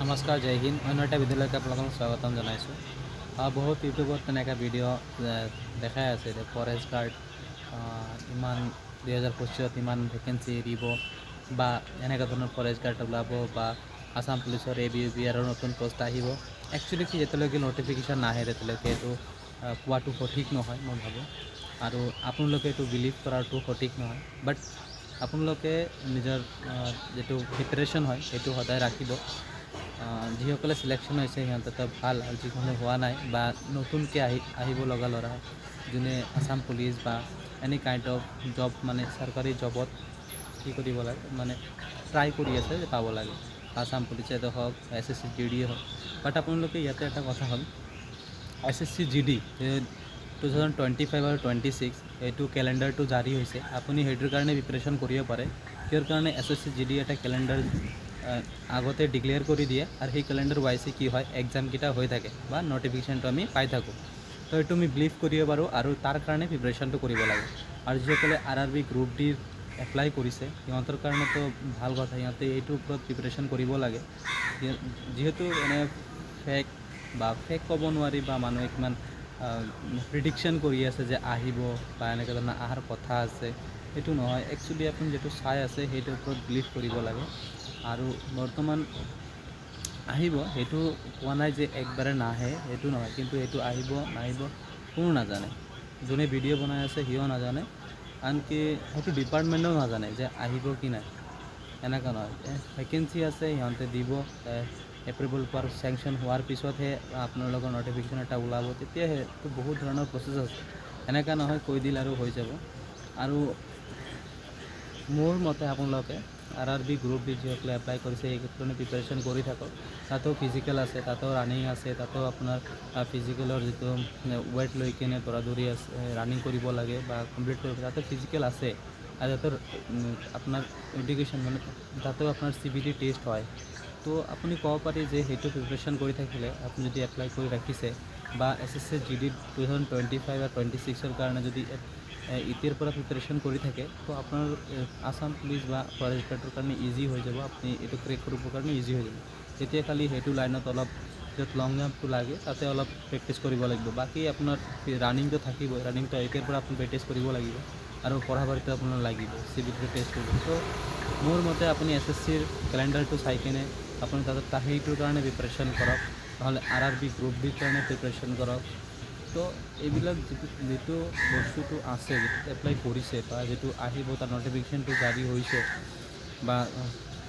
নমস্কাৰ, জয় হিন্দ। অন্য এটা ভিডিঅ'লৈকে আপোনালোকক স্বাগতম জনাইছোঁ। বহুত ইউটিউবত তেনেকৈ ভিডিঅ' দেখাই আছে যে ফৰেষ্ট গাৰ্ড ইমান 2025 ইমান ভেকেঞ্চি এৰিব বা এনেকুৱা ধৰণৰ ফৰেষ্ট গাৰ্ড ওলাব বা আসাম পুলিচৰ ABUBR নতুন পোষ্ট আহিব। একচুৱেলি কি যেতিয়ালৈকে নটিফিকেশ্যন নাহে তেতিয়ালৈকে এইটো কোৱাটো সঠিক নহয় মই ভাবোঁ, আৰু আপোনালোকে এইটো বিলিভ কৰাটো সঠিক নহয়। বাট আপোনালোকে নিজৰ যিটো প্ৰিপাৰেশ্যন হয় সেইটো সদায় ৰাখিব। যিসকলে চিলেকশ্যন হৈছে সিহঁতে ভাল, আৰু যিসকলে হোৱা নাই বা নতুনকৈ আহিব লগা ল'ৰা যোনে আসাম পুলিচ বা এনি কাইণ্ড অফ জব মানে চৰকাৰী জবত কি কৰিব লাগে মানে ট্ৰাই কৰি আছে যে পাব লাগে, আসাম পুলিচতে হওক SSC GD হওক। বাট আপোনালোকে ইয়াতে এটা কথা হ'ল SSC GD 2025 আৰু 26 এইটো কেলেণ্ডাৰটো জাৰি হৈছে। আপুনি সেইটোৰ কাৰণে প্ৰিপাৰেশ্যন কৰিব পাৰে। কিহৰ কাৰণে SSC GD এটা কেলেণ্ডাৰ আগতে ডিক্লেয়াৰ কৰি দিয়ে, আৰু সেই কেলেণ্ডাৰ ৱাইজে কি হয় এক্সামকেইটা হৈ থাকে বা নটিফিকেশ্যনটো আমি পাই থাকোঁ। তো এইটো আমি বিলিভ কৰিব পাৰোঁ আৰু তাৰ কাৰণে প্ৰিপাৰেশ্যনটো কৰিব লাগে। আৰু যিসকলে RRB গ্ৰুপ ডিৰ এপ্লাই কৰিছে সিহঁতৰ কাৰণেতো ভাল কথা, সিহঁতে এইটোৰ ওপৰত প্ৰিপাৰেশ্যন কৰিব লাগে। যিহেতু এনে ফেক ক'ব নোৱাৰি বা মানুহে কিমান প্ৰিডিকশ্যন কৰি আছে যে আহিব বা এনেকুৱা ধৰণৰ অহাৰ কথা আছে, সেইটো নহয়। একচুৱেলি আপুনি যিটো চাই আছে সেইটোৰ ওপৰত বিলিভ কৰিব লাগে। আৰু বৰ্তমান আহিব সেইটো কোৱা নাই যে একবাৰে নাহে, সেইটো নহয়, কিন্তু এইটো আহিব নাহিব কোনো নাজানে। যোনে ভিডিঅ' বনাই আছে সিও নাজানে, আনকি সেইটো ডিপাৰ্টমেণ্টেও নাজানে যে আহিব কি নাই। এনেকুৱা নহয়, ভেকেঞ্চি আছে সিহঁতে দিব, এপ্ৰুভেল পোৱাৰ চেংচন হোৱাৰ পিছতহে আপোনালোকৰ নটিফিকেশ্যন এটা ওলাব, তেতিয়াহে। তো বহুত ধৰণৰ প্ৰচেছ আছে, এনেকুৱা নহয় কৈ দিল আৰু হৈ যাব। আৰু মোৰ মতে আপোনালোকে RRB গ্ৰুপ ডি যিসকলে এপ্লাই কৰিছে এই ক্ষেত্ৰত প্ৰিপাৰেশ্যন কৰি থাকক। তাতেও ফিজিকেল আছে, তাতেও ৰানিং আছে, তাতেও আপোনাৰ ফিজিকেলৰ যিটো ৱেইট লৈ কিনে দৌৰি আছে, ৰানিং কৰিব লাগে বা কমপ্লিট কৰিব, তাতে ফিজিকেল আছে। আৰু তাতে আপোনাৰ এডুকেশ্যন মানে তাতেও আপোনাৰ CBT টেষ্ট হয়। তো আপুনি ক'ব পাৰি যে সেইটো প্ৰিপাৰেশ্যন কৰি থাকিলে আপুনি যদি এপ্লাই কৰি ৰাখিছে বা SSC GD 2025 আৰু 26 কাৰণে যদি এতিয়াৰ পৰা প্ৰিপাৰেশ্যন কৰি থাকে, তো আপোনাৰ আসাম পুলিচ বা ফৰেষ্ট গাৰ্ডৰ কাৰণে ইজি হৈ যাব। আপুনি এইটো ক্ৰেক কৰিবৰ কাৰণে ইজি হৈ যাব। তেতিয়া খালি সেইটো লাইনত অলপ য'ত লং জাম্পটো লাগে তাতে অলপ প্ৰেক্টিচ কৰিব লাগিব। বাকী আপোনাৰ ৰানিংটো থাকিবই, ৰানিংটো এতিয়াৰ পৰা আপুনি প্ৰেক্টিচ কৰিব লাগিব, আৰু পঢ়া বাৰীটো আপোনাৰ লাগিব, CBT টেষ্ট কৰিব। তো মোৰ মতে আপুনি SSCৰ কেলেণ্ডাৰটো চাই কিনে আপুনি তাতে সেইটোৰ কাৰণে প্ৰিপাৰেশ্যন কৰক, নহ'লে RRB গ্ৰুপ ডিৰ কাৰণে প্ৰিপাৰেশ্যন কৰক। তো এইবিলাক যিটো বস্তুটো আছে, যিটো এপ্লাই কৰিছে বা যিটো আহিব তাৰ নটিফিকেশ্যনটো জাৰি হৈছে বা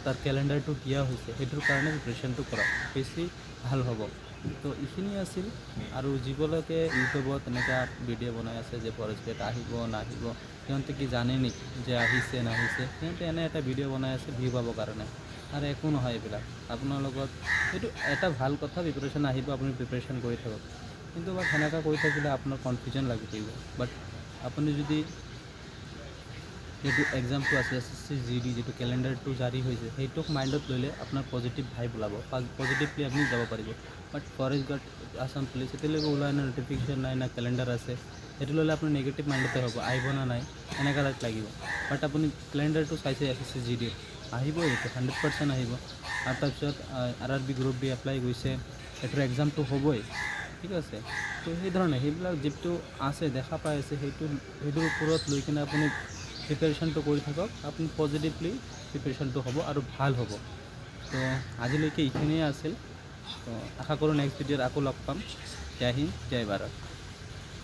তাৰ কেলেণ্ডাৰটো দিয়া হৈছে, সেইটোৰ কাৰণে প্ৰিপাৰেশ্যনটো কৰক, বেছি ভাল হ'ব। তো এইখিনি আছিল। আৰু যিবিলাকে ইউটিউবত এনেকুৱা ভিডিঅ' বনাই আছে যে ফৰেষ্ট গাৰ্ড আহিব নাহিব, সিহঁতে কি জানে নেকি যে আহিছে নাহিছে? সিহঁতে এনে এটা ভিডিঅ' বনাই আছে ভিউ পাবৰ কাৰণে, আৰু একো নহয় এইবিলাক। আপোনাৰ লগত এইটো এটা ভাল কথা, প্ৰিপাৰেশ্যন আহিব, আপুনি প্ৰিপাৰেশ্যন কৰি থাকক। কিন্তু বাট সেনেকুৱা কৰি থাকিলে আপোনাৰ কনফিউজন লাগি থাকিব। বাট আপুনি যদি যিটো এক্সামটো আছে SSC GD যিটো কেলেণ্ডাৰটো জাৰি হৈছে সেইটোক মাইণ্ডত ল'লে আপোনাৰ পজিটিভ ভাইব ওলাব, পজিটিভলি আপুনি যাব পাৰিব। বাট ফৰেষ্ট গাৰ্ড, আসাম পুলিচ এতিয়ালৈকে ওলোৱা নাই, নটিফিকেশ্যন নাই, না কেলেণ্ডাৰ আছে, সেইটো ল'লে আপুনি নিগেটিভ মাইণ্ডতে হ'ব, আহিব না নাই এনেকুৱা লাগিব। বাট আপুনি কেলেণ্ডাৰটো চাইছে SSC GD আহিবই, এইটো 100% আহিব। আৰু তাৰপিছত RRB গ্ৰুপ ডি এপ্লাই গৈছে, এইটোৰ এক্সামটো হ'বই, ঠিক আছে। তো সেইধৰণে সেইবিলাক যিটো আছে দেখা পাই আছে সেইটোৰ ওপৰত লৈ কিনে আপুনি প্ৰিপাৰেশ্যনটো কৰি থাকক। আপুনি পজিটিভলি প্ৰিপাৰেশ্যনটো হ'ব আৰু ভাল হ'ব। তো আজিলৈকে এইখিনিয়ে আছিল। তো আশা কৰোঁ নেক্সট ভিডিঅ'ত আকৌ লগ পাম। জয় হিন্দ, জয় ভাৰত।